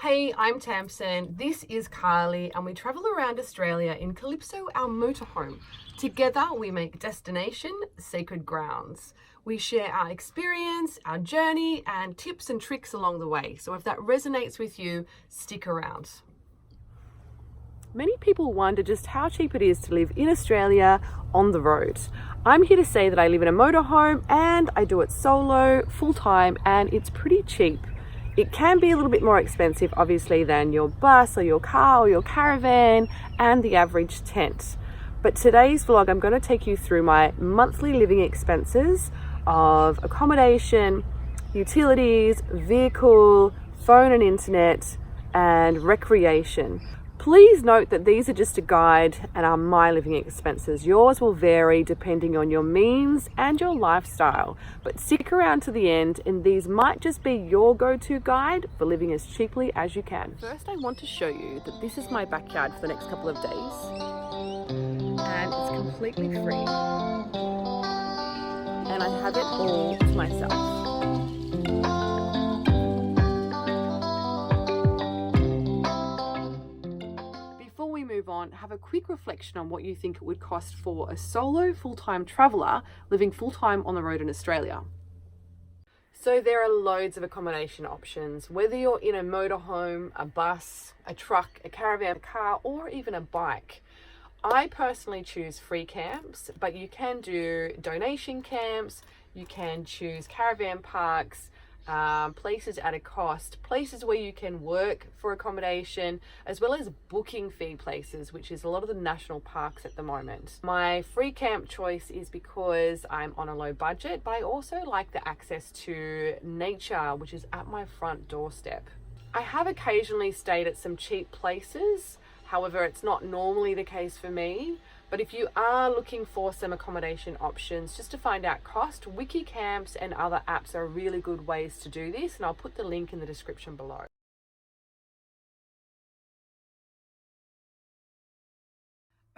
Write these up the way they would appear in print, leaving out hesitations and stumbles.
Hey, I'm Tamsin. This is Carly, and we travel around Australia in Calypso, our motorhome. Together, we make destination sacred grounds. We share our experience, our journey, and tips and tricks along the way. So if that resonates with you, stick around. Many people wonder just how cheap it is to live in Australia on the road. I'm here to say that I live in a motorhome and I do it solo, full-time, and it's pretty cheap. It can be a little bit more expensive, obviously, than your bus or your car or your caravan and the average tent. But today's vlog, I'm going to take you through my monthly living expenses of accommodation, utilities, vehicle, phone and internet, and recreation. Please note that these are just a guide and are my living expenses. Yours will vary depending on your means and your lifestyle, but stick around to the end and these might just be your go-to guide for living as cheaply as you can. First, I want to show you that this is my backyard for the next couple of days and it's completely free and I have it all to myself. Move on, have a quick reflection on what you think it would cost for a solo full-time traveller living full-time on the road in Australia. So there are loads of accommodation options, whether you're in a motorhome, a bus, a truck, a caravan, a car, or even a bike. I personally choose free camps, but you can do donation camps, you can choose caravan parks, places at a cost, places where you can work for accommodation, as well as booking fee places, which is a lot of the national parks at the moment. My free camp choice is because I'm on a low budget, but I also like the access to nature, which is at my front doorstep. I have occasionally stayed at some cheap places. However, it's not normally the case for me. But if you are looking for some accommodation options, just to find out cost, Wiki Camps and other apps are really good ways to do this, and I'll put the link in the description below.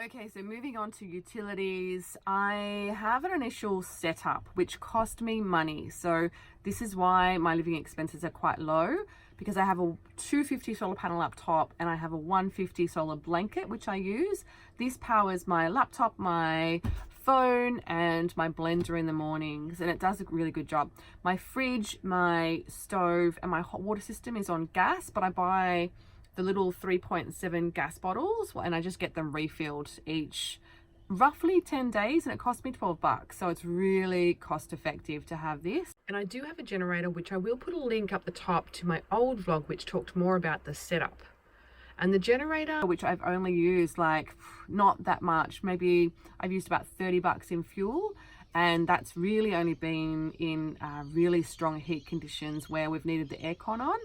Okay, so moving on to utilities, I have an initial setup which cost me money. So this is why my living expenses are quite low, because I have a 250 solar panel up top and I have a 150 solar blanket which I use. This powers my laptop, my phone and my blender in the mornings, and it does a really good job. My fridge, my stove and my hot water system is on gas, but I buy the little 3.7 gas bottles and I just get them refilled each roughly 10 days and it cost me $12. So it's really cost effective to have this. And I do have a generator, which I will put a link up the top to my old vlog, which talked more about the setup. And the generator, which I've only used like not that much, maybe I've used about $30 in fuel. And that's really only been in really strong heat conditions where we've needed the aircon on.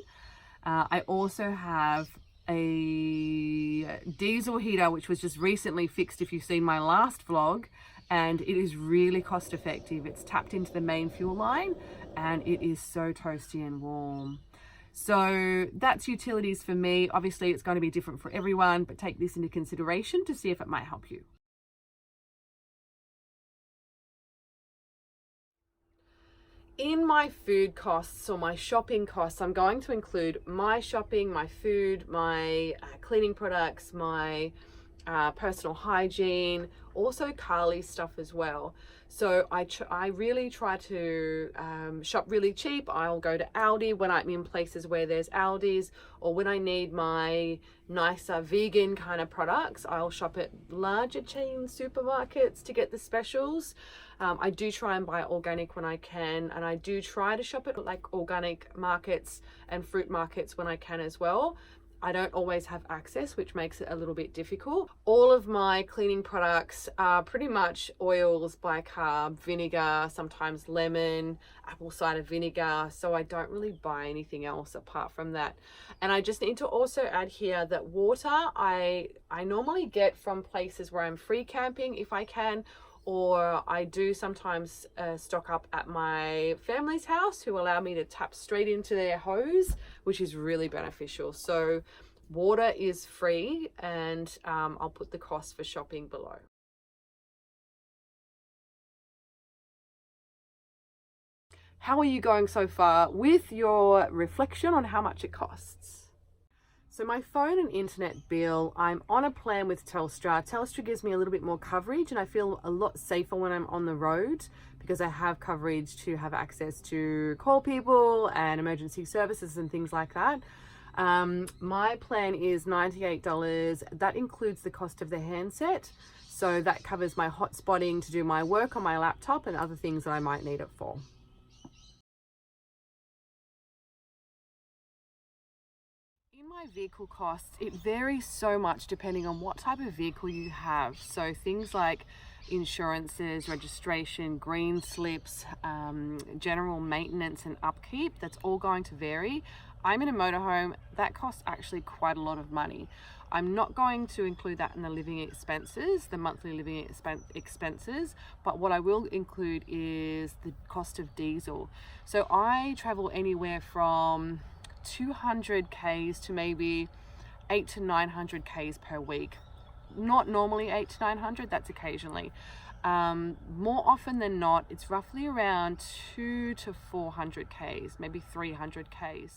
I also have a diesel heater, which was just recently fixed if you've seen my last vlog, and it is really cost effective. It's tapped into the main fuel line and it is so toasty and warm. So that's utilities for me. Obviously it's going to be different for everyone, but take this into consideration to see if it might help you. In my food costs or my shopping costs, I'm going to include my shopping, my food, my cleaning products, my personal hygiene, also Carly's stuff as well. So I really try to shop really cheap. I'll go to Aldi when I'm in places where there's Aldis, or when I need my nicer vegan kind of products, I'll shop at larger chain supermarkets to get the specials. I do try and buy organic when I can, and I do try to shop at like organic markets and fruit markets when I can as well. I don't always have access, which makes it a little bit difficult. All of my cleaning products are pretty much oils, bicarb, vinegar, sometimes lemon, apple cider vinegar. So I don't really buy anything else apart from that. And I just need to also add here that water, I normally get from places where I'm free camping if I can, or I do sometimes stock up at my family's house, who allow me to tap straight into their hose, which is really beneficial. So water is free, and I'll put the cost for shopping below. How are you going so far with your reflection on how much it costs? So my phone and internet bill, I'm on a plan with Telstra. Telstra gives me a little bit more coverage and I feel a lot safer when I'm on the road because I have coverage to have access to call people and emergency services and things like that. My plan is $98. That includes the cost of the handset. So that covers my hotspotting to do my work on my laptop and other things that I might need it for. In my vehicle costs, it varies so much depending on what type of vehicle you have. So things like insurances, registration, green slips, general maintenance and upkeep, that's all going to vary. I'm in a motorhome, that costs actually quite a lot of money. I'm not going to include that in the living expenses, the monthly living expenses, but what I will include is the cost of diesel. So I travel anywhere from 200 Ks to maybe 800 to 900 Ks per week. Not normally 800 to 900, that's occasionally. More often than not, it's roughly around 200 to 400 Ks, maybe 300 Ks.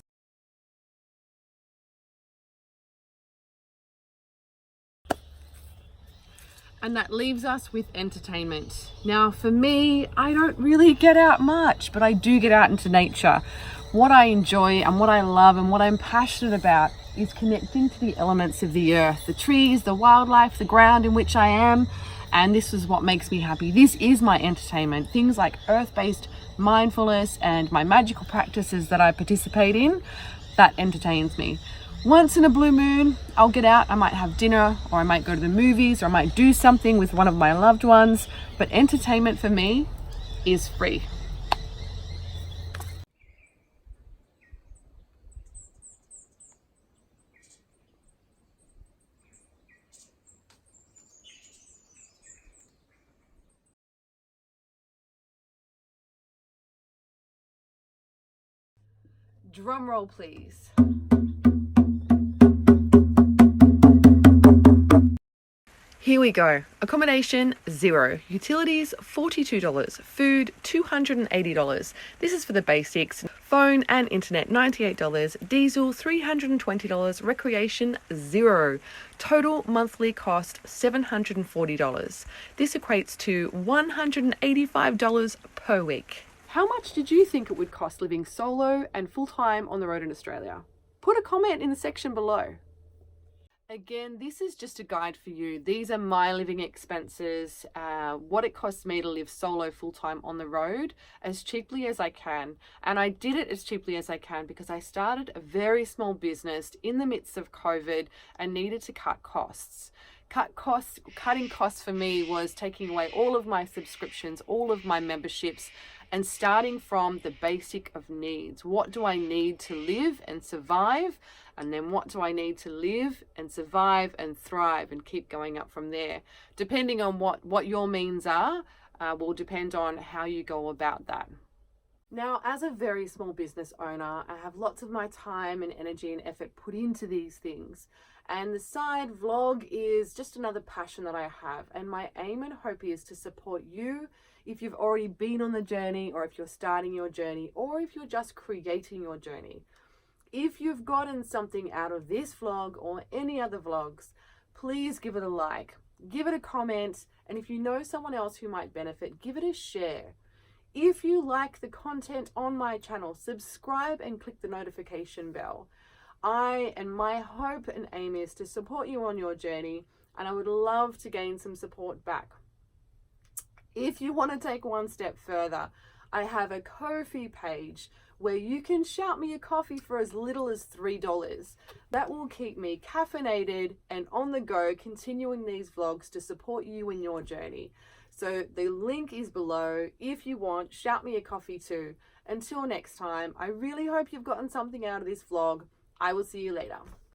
And that leaves us with entertainment. Now for me, I don't really get out much, but I do get out into nature. What I enjoy and what I love and what I'm passionate about is connecting to the elements of the earth, the trees, the wildlife, the ground in which I am. And this is what makes me happy. This is my entertainment. Things like earth-based mindfulness and my magical practices that I participate in, that entertains me. Once in a blue moon, I'll get out, I might have dinner, or I might go to the movies, or I might do something with one of my loved ones, but entertainment for me is free. Drum roll, please. Here we go. Accommodation, $0. Utilities, $42. Food, $280. This is for the basics. Phone and internet, $98. Diesel, $320. Recreation, $0. Total monthly cost, $740. This equates to $185 per week. How much did you think it would cost living solo and full-time on the road in Australia? Put a comment in the section below. Again, this is just a guide for you. These are my living expenses, what it costs me to live solo full-time on the road as cheaply as I can. And I did it as cheaply as I can because I started a very small business in the midst of COVID and needed to cut costs. Cutting costs for me was taking away all of my subscriptions, all of my memberships, and starting from the basic of needs. What do I need to live and survive? And then what do I need to live and survive and thrive, and keep going up from there. Depending on what your means are, will depend on how you go about that. Now, as a very small business owner, I have lots of my time and energy and effort put into these things. And the side vlog is just another passion that I have. And my aim and hope is to support you if you've already been on the journey, or if you're starting your journey, or if you're just creating your journey. If you've gotten something out of this vlog or any other vlogs, please give it a like, give it a comment, and if you know someone else who might benefit, give it a share. If you like the content on my channel, subscribe and click the notification bell. My hope and aim is to support you on your journey, and I would love to gain some support back. If you want to take one step further, I have a Ko-fi page where you can shout me a coffee for as little as $3. That will keep me caffeinated and on the go, continuing these vlogs to support you in your journey. So the link is below. If you want, shout me a coffee too. Until next time, I really hope you've gotten something out of this vlog. I will see you later.